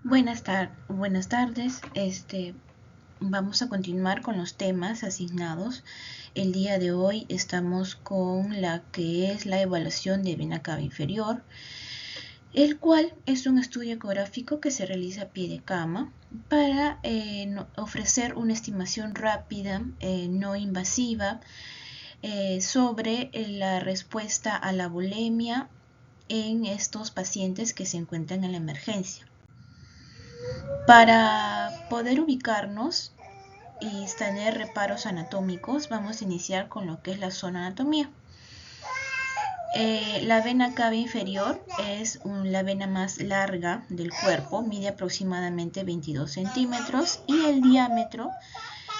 Buenas tardes. Vamos a continuar con los temas asignados. El día de hoy estamos con la que es la evaluación de vena cava inferior, el cual es un estudio ecográfico que se realiza a pie de cama para ofrecer una estimación rápida, no invasiva, sobre la respuesta a la bulimia en estos pacientes que se encuentran en la emergencia. Para poder ubicarnos y tener reparos anatómicos, vamos a iniciar con lo que es la zona anatomía. La vena cava inferior es la vena más larga del cuerpo, mide aproximadamente 22 centímetros y el diámetro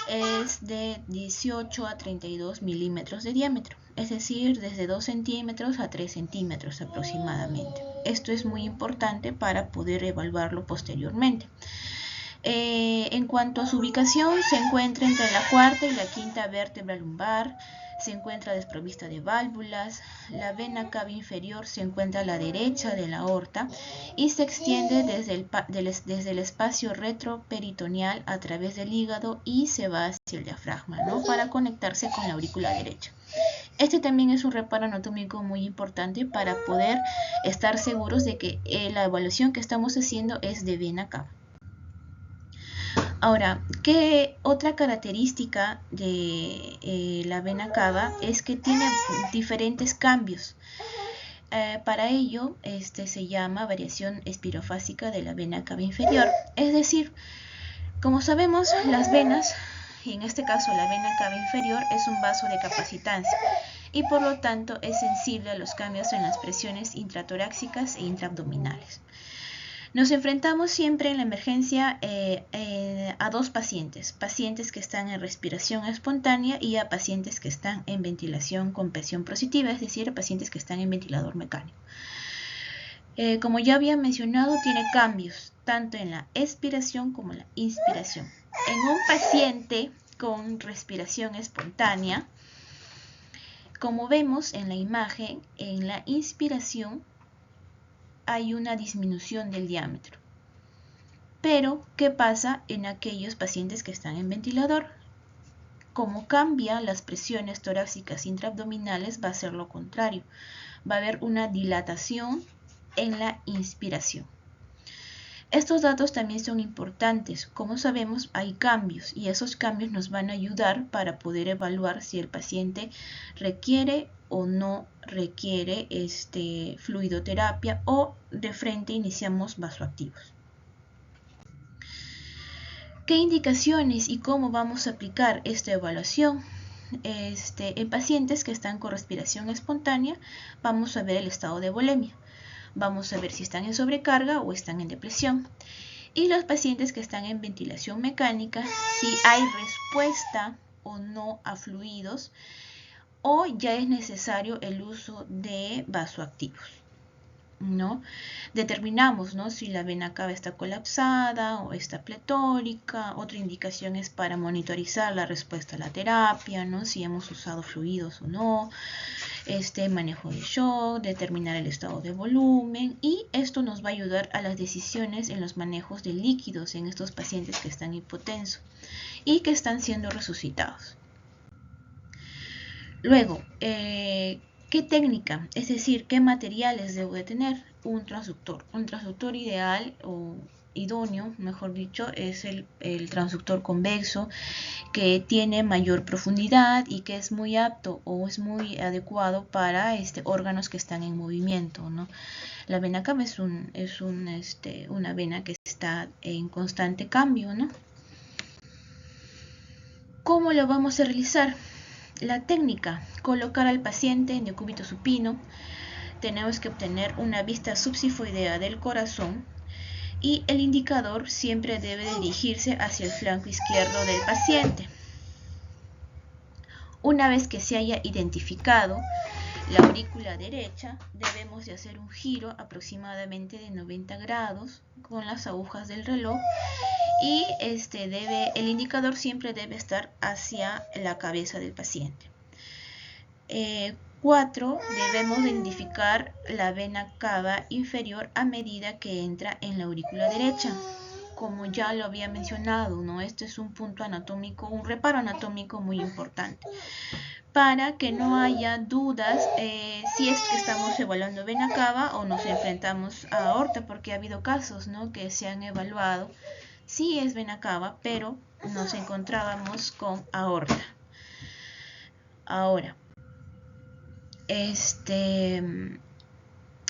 es de 18 a 32 milímetros de diámetro, es decir, desde 2 centímetros a 3 centímetros aproximadamente. Esto es muy importante para poder evaluarlo posteriormente. En cuanto a su ubicación, se encuentra entre la cuarta y la quinta vértebra lumbar, se encuentra desprovista de válvulas, la vena cava inferior se encuentra a la derecha de la aorta y se extiende desde el espacio retroperitoneal a través del hígado y se va hacia el diafragma, ¿no? Para conectarse con la aurícula derecha. Este también es un reparo anatómico muy importante para poder estar seguros de que la evaluación que estamos haciendo es de vena cava. Ahora, ¿qué otra característica de la vena cava? Es que tiene diferentes cambios. Para ello, se llama variación espirofásica de la vena cava inferior. Es decir, como sabemos, las venas, y en este caso la vena cava inferior, es un vaso de capacitancia y por lo tanto es sensible a los cambios en las presiones intratorácicas e intraabdominales. Nos enfrentamos siempre en la emergencia a dos pacientes que están en respiración espontánea y a pacientes que están en ventilación con presión positiva, es decir, a pacientes que están en ventilador mecánico. Como ya había mencionado, tiene cambios tanto en la expiración como en la inspiración. En un paciente con respiración espontánea, como vemos en la imagen, en la inspiración hay una disminución del diámetro. Pero, ¿qué pasa en aquellos pacientes que están en ventilador? Como cambia las presiones torácicas intraabdominales, va a ser lo contrario. Va a haber una dilatación en la inspiración. Estos datos también son importantes. Como sabemos, hay cambios y esos cambios nos van a ayudar para poder evaluar si el paciente requiere o no requiere fluidoterapia o de frente iniciamos vasoactivos. ¿Qué indicaciones y cómo vamos a aplicar esta evaluación? En pacientes que están con respiración espontánea, vamos a ver el estado de volemia. Vamos a ver si están en sobrecarga o están en depresión. Y los pacientes que están en ventilación mecánica, si hay respuesta o no a fluidos, o ya es necesario el uso de vasoactivos, ¿no? Determinamos, ¿no?, si la vena cava está colapsada o está pletórica. Otra indicación es para monitorizar la respuesta a la terapia, ¿no?, si hemos usado fluidos o no, manejo de shock, determinar el estado de volumen, y esto nos va a ayudar a las decisiones en los manejos de líquidos en estos pacientes que están hipotensos y que están siendo resucitados. Luego, ¿qué técnica? Es decir, ¿qué materiales debo de tener? Un transductor. Un transductor ideal o idóneo, mejor dicho, es el transductor convexo, que tiene mayor profundidad y que es muy apto o es muy adecuado para órganos que están en movimiento, ¿no? La vena cava es una vena que está en constante cambio, ¿no? ¿Cómo lo vamos a realizar? La técnica: colocar al paciente en decúbito supino. Tenemos que obtener una vista subsifoidea del corazón y el indicador siempre debe dirigirse hacia el flanco izquierdo del paciente. Una vez que se haya identificado la aurícula derecha, debemos de hacer un giro aproximadamente de 90 grados con las agujas del reloj y el indicador siempre debe estar hacia la cabeza del paciente. 4. Debemos identificar la vena cava inferior a medida que entra en la aurícula derecha. Como ya lo había mencionado, ¿no? Este es un punto anatómico, un reparo anatómico muy importante, para que no haya dudas si es que estamos evaluando vena cava o nos enfrentamos a aorta, porque ha habido casos, ¿no?, que se han evaluado, sí es vena cava, pero nos encontrábamos con aorta. Ahora,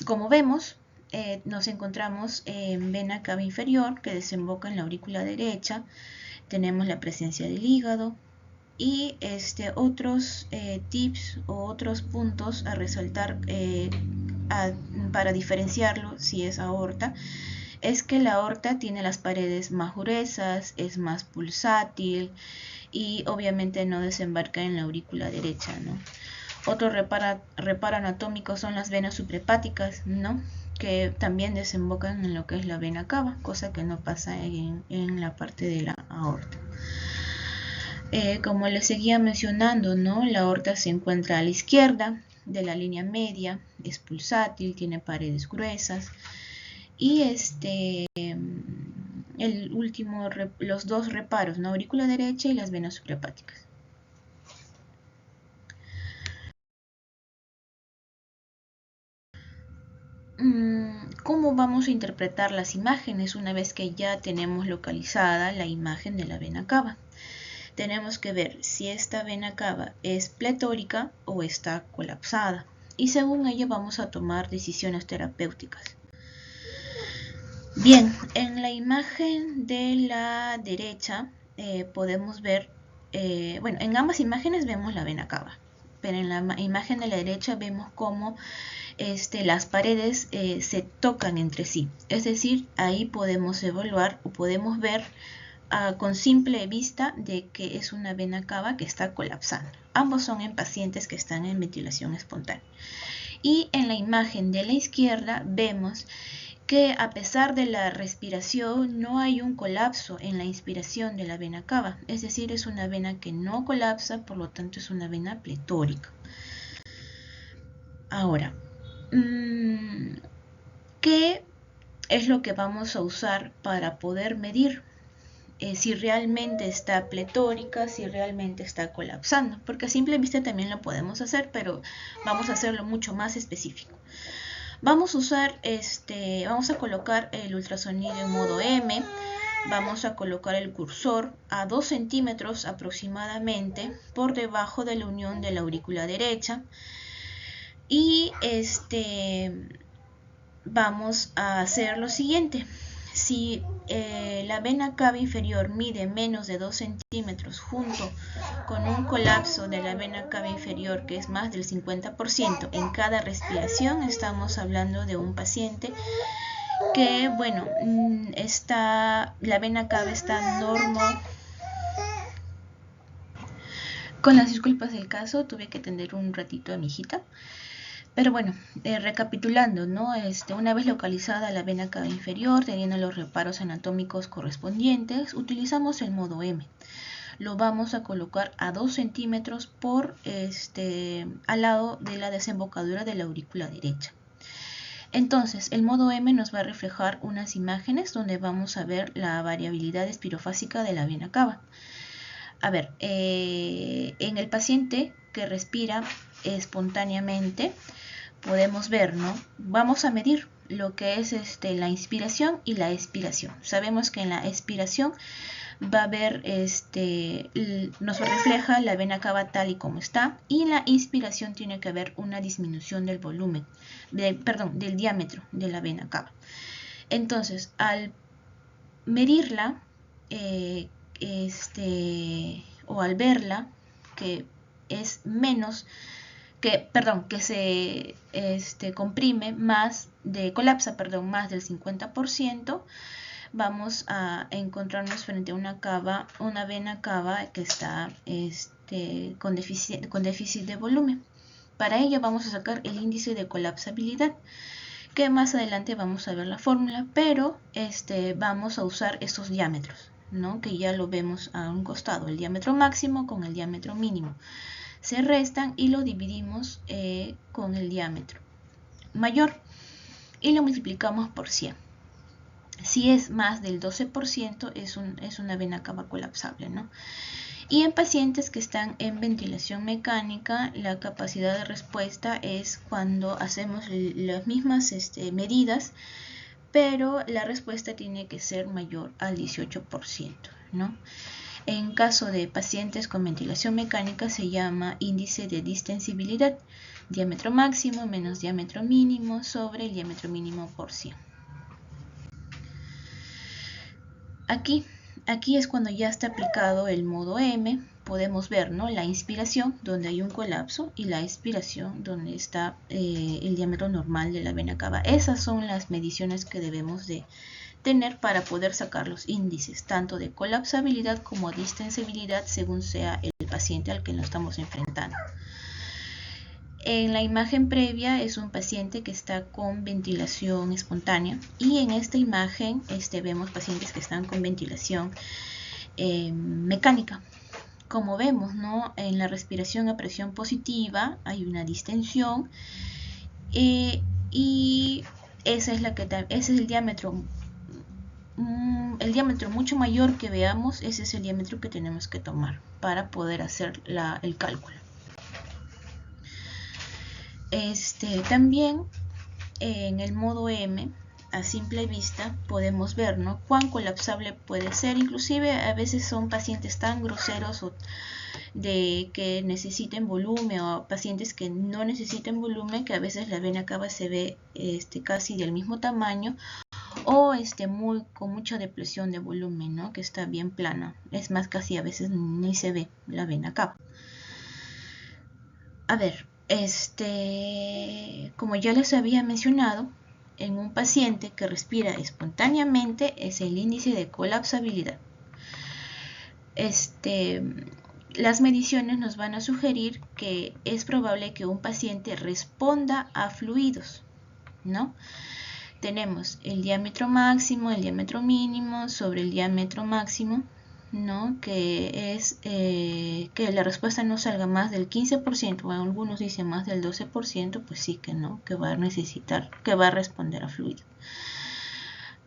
como vemos, nos encontramos en vena cava inferior que desemboca en la aurícula derecha. Tenemos la presencia del hígado y otros tips o otros puntos a resaltar para diferenciarlo si es aorta, es que la aorta tiene las paredes más gruesas, es más pulsátil y obviamente no desembarca en la aurícula derecha, ¿no? Otro reparo anatómico son las venas suprahepáticas, ¿no?, que también desembocan en lo que es la vena cava, cosa que no pasa en la parte de la aorta. Como les seguía mencionando, ¿no?, la aorta se encuentra a la izquierda de la línea media, es pulsátil, tiene paredes gruesas y el último, los dos reparos, ¿no?, aurícula derecha y las venas suprahepáticas. ¿Cómo vamos a interpretar las imágenes una vez que ya tenemos localizada la imagen de la vena cava? Tenemos que ver si esta vena cava es pletórica o está colapsada, y según ello vamos a tomar decisiones terapéuticas. Bien, en la imagen de la derecha podemos ver, bueno, en ambas imágenes vemos la vena cava, pero en la imagen de la derecha vemos cómo las paredes se tocan entre sí. Es decir, ahí podemos evaluar o podemos ver con simple vista de que es una vena cava que está colapsando. Ambos son en pacientes que están en ventilación espontánea. Y en la imagen de la izquierda vemos que a pesar de la respiración no hay un colapso en la inspiración de la vena cava. Es decir, es una vena que no colapsa, por lo tanto es una vena pletórica. Ahora, ¿qué es lo que vamos a usar para poder medir si realmente está pletórica, si realmente está colapsando? Porque a simple vista también lo podemos hacer, pero vamos a hacerlo mucho más específico. Vamos a usar vamos a colocar el ultrasonido en modo M. Vamos a colocar el cursor a 2 centímetros aproximadamente por debajo de la unión de la aurícula derecha. Y vamos a hacer lo siguiente. Si la vena cava inferior mide menos de 2 centímetros junto con un colapso de la vena cava inferior que es más del 50% en cada respiración, estamos hablando de un paciente que, bueno, la vena cava está normal. Con las disculpas del caso, tuve que atender un ratito a mi hijita. Pero bueno, recapitulando, ¿no? Una vez localizada la vena cava inferior, teniendo los reparos anatómicos correspondientes, utilizamos el modo M. Lo vamos a colocar a 2 centímetros al lado de la desembocadura de la aurícula derecha. Entonces, el modo M nos va a reflejar unas imágenes donde vamos a ver la variabilidad espirofásica de la vena cava. A ver, en el paciente que respira espontáneamente, podemos ver, ¿no? Vamos a medir lo que es la inspiración y la expiración. Sabemos que en la expiración va a haber, nos refleja la vena cava tal y como está, y en la inspiración tiene que haber una disminución del volumen, del diámetro de la vena cava. Entonces, al medirla, o al verla, que es menos, que se comprime colapsa más del 50%, vamos a encontrarnos frente a una vena cava que está con déficit de volumen. Para ello vamos a sacar el índice de colapsabilidad, que más adelante vamos a ver la fórmula, pero vamos a usar estos diámetros, ¿no?, que ya lo vemos a un costado, el diámetro máximo con el diámetro mínimo. se restan y lo dividimos con el diámetro mayor y lo multiplicamos por 100. Si es más del 12% es una vena cava colapsable, ¿no? Y en pacientes que están en ventilación mecánica, la capacidad de respuesta es cuando hacemos las mismas medidas, pero la respuesta tiene que ser mayor al 18%, ¿no? En caso de pacientes con ventilación mecánica se llama índice de distensibilidad, diámetro máximo menos diámetro mínimo sobre el diámetro mínimo por 100. Aquí es cuando ya está aplicado el modo M. Podemos ver, ¿no?, la inspiración donde hay un colapso y la expiración donde está el diámetro normal de la vena cava. Esas son las mediciones que debemos de tener para poder sacar los índices tanto de colapsabilidad como distensibilidad según sea el paciente al que nos estamos enfrentando. En la imagen previa es un paciente que está con ventilación espontánea y en esta imagen vemos pacientes que están con ventilación mecánica. Como vemos, ¿no?, en la respiración a presión positiva hay una distensión y ese es el diámetro mucho mayor que veamos. Ese es el diámetro que tenemos que tomar para poder hacer el cálculo. También en el modo M, a simple vista podemos ver, ¿no?, cuán colapsable puede ser. Inclusive a veces son pacientes tan groseros o de que necesiten volumen, o pacientes que no necesiten volumen, que a veces la vena cava se ve casi del mismo tamaño, o con mucha depresión de volumen, ¿no?, que está bien plana. Es más, casi a veces ni se ve la vena cava. A ver, como ya les había mencionado, en un paciente que respira espontáneamente es el índice de colapsabilidad. Las mediciones nos van a sugerir que es probable que un paciente responda a fluidos, ¿no? Tenemos el diámetro máximo, el diámetro mínimo sobre el diámetro máximo, ¿no?, que es que la respuesta no salga más del 15%, o algunos dicen más del 12%, pues sí que no, que va a responder a fluido.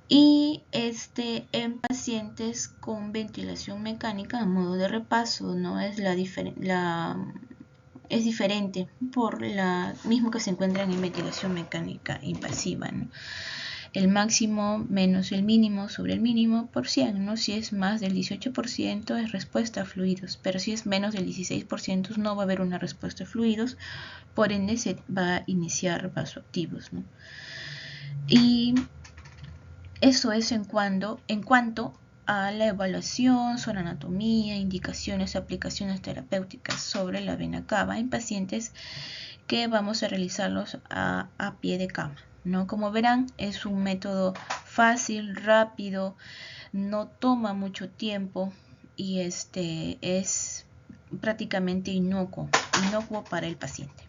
Y en pacientes con ventilación mecánica, a modo de repaso, ¿no?, es diferente por la mismo que se encuentran en ventilación mecánica invasiva, ¿no? El máximo menos el mínimo sobre el mínimo por 100, ¿no? Si es más del 18% es respuesta a fluidos, pero si es menos del 16% no va a haber una respuesta a fluidos, por ende se va a iniciar vasoactivos, ¿no? Y eso es en cuanto a la evaluación sobre anatomía, indicaciones, aplicaciones terapéuticas sobre la vena cava en pacientes que vamos a realizarlos a pie de cama, ¿no? Como verán, es un método fácil, rápido, no toma mucho tiempo y es prácticamente inocuo para el paciente.